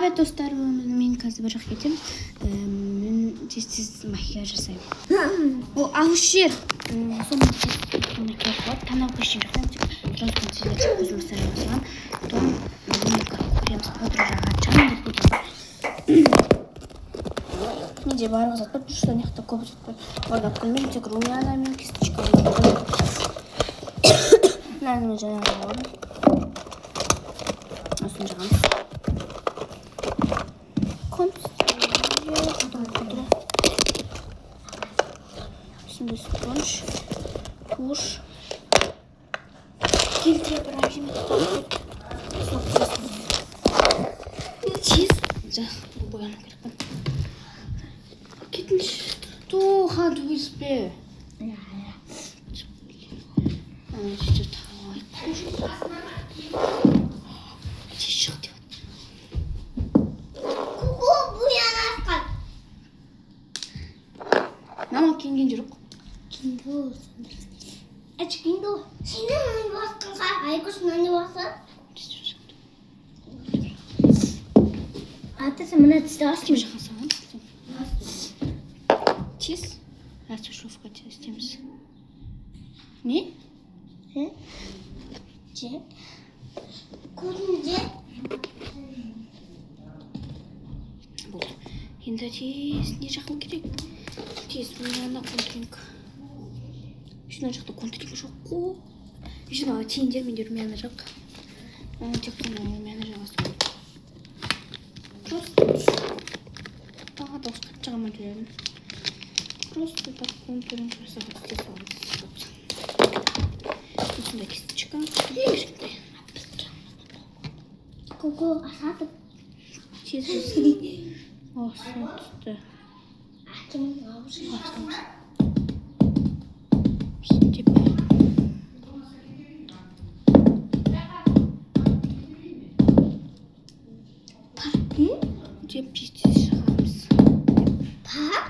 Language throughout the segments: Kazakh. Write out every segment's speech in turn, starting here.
Evet dostlar, men қазір бір жаққа кетемін. Мен тез макияж жасаймын. О, алушер. Соны макияж болады. Таңдап қойшым жақтан сразу консилер көзімді сарай басамын. Потом крем с пудрой жағачамын деп кетемін. Менде барлығы зат бар, что не такой будет. Орда күлмен тек румянамен кисточкамен. Мынаны жаңа жағамын. Осыны жағамыз. Şimdi sponge, tuş, filtre bırakayım. Çiz. Bu boyana gerek. Gitmiş. Tuğha USB. Ama işte tavayı kuş. Çiz çıktı. Kuku bu yana kal. Nama kengin juruk. Kindle. Aç Kindle. Senin mi bastın sen? Aykos ne bastın? Hatta sen bana Kim şakası var? Çiz. Nasıl şofka çizeceğimiz? Ne? He? C. Kodun C. Bu. Şimdi çiz. Ne жақын керек? Çiz. Bundan kontrинг. Şuna жақта контринг жоқ қой. Жинағы тиіндер менде румяна жақ. Тек қана румяна жағасың. Просто тағы да осы қатты жағама жүреді. Просто так контуринг жасап істей саламыз. Осындай кисточка. Кішкентай. Kuku asatып. Çiз. Осы түсті. Açım almışım. Сөйтіп. Деп тез шығамыз. Pak.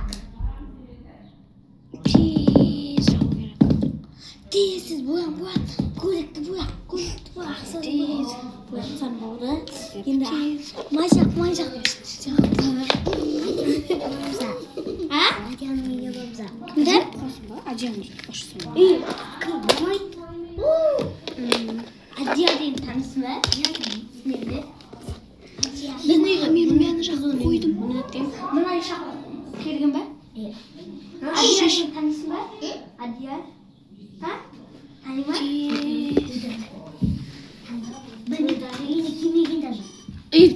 Тез жағу керек. Tezsiz boyan. Көйлекті боя. Tez. Boyatsan болды. Енді Майжақ. Ha? Adiyamın yanımıza. Кімді? Қосым ба? Адияның қосым ба? Kım болмайды. Адия деген танысың ба? Нені? Мен румяна жағып қойдым. Мына шақ келген ба? Адия деген танысың ба? Адия? Ha? Тани ма?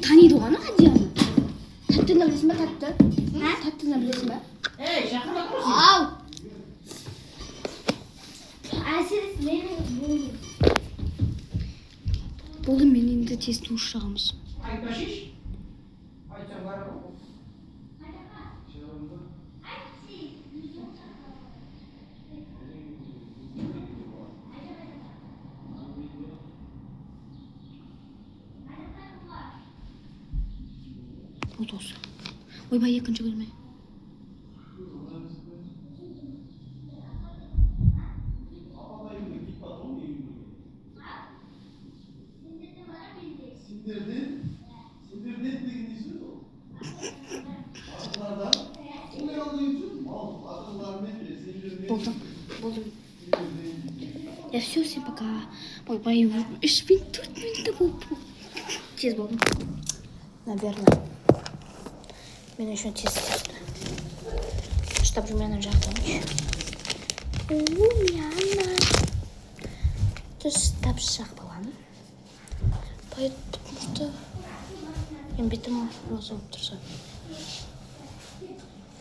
Таниды ғана Адияны. Тәттіні білесің ба? Тәттіні білесің ба? Ау! Әсірес менің болу. Болды, мен енді тез туыш жағамыз. Болды осы. Ойбай, екінші бөлме. Sindirdi dediğiniz o. Atlardan oluyor alıyorsun. Atlardan sindirdi. Болдым. Я все, всем пока. Ойбай, 3 минут, 4 минутта болып. Тез болдым. Наверное. Мен еще тез. Чтобы румяна жағдым. Румяна. Тыстап жақ баланы. Потому что мен бетім роза болып тұрса.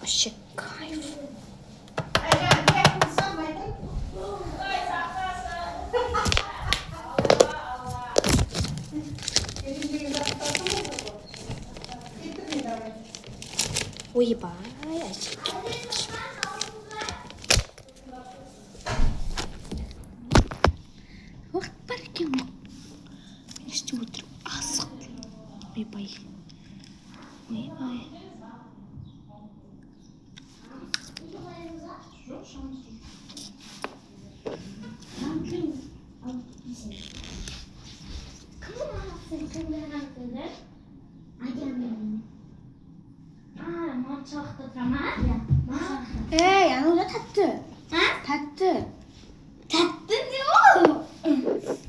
Вообще кайф. Ойбай, уақыт бар екен ғой. Мен іште отырып асық. Ойбай. Adiyamın Mancha vaqt o'tiraman. Anavilar tatti. Ha? Tatti. Tatti nima?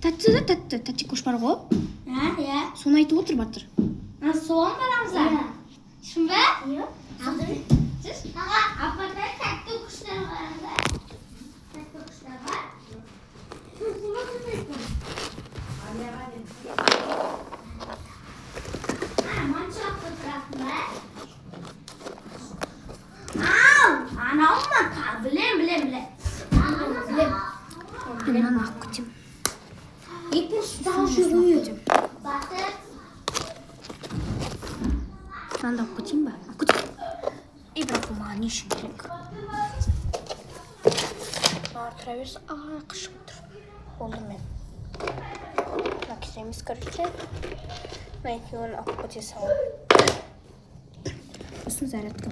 Tattida tatti. Tatti ko'shbarg'u. Ha, ya. So'ni aytib o'tiribdir. So'm beramiz. Shunba? Yo'q. Siz? Ha, apata katta qushlar bor. Katta qushlar bor. Mancha vaqt o'tiribman. Ana umma bilen. Bilan oqqo'chim. Ikkinchi tavshiruyu. Batır. Sen de oqqo'chim ba. Oqqo'chim. Ibrohim ani ishi kerak. Turaversa, qishib o'tir. Bo'ldim men. Maksimimiz kirishdi. Men keyin oqqo'chi savol. Usni zaryadka.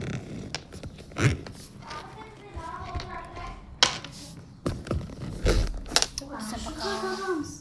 Sabah.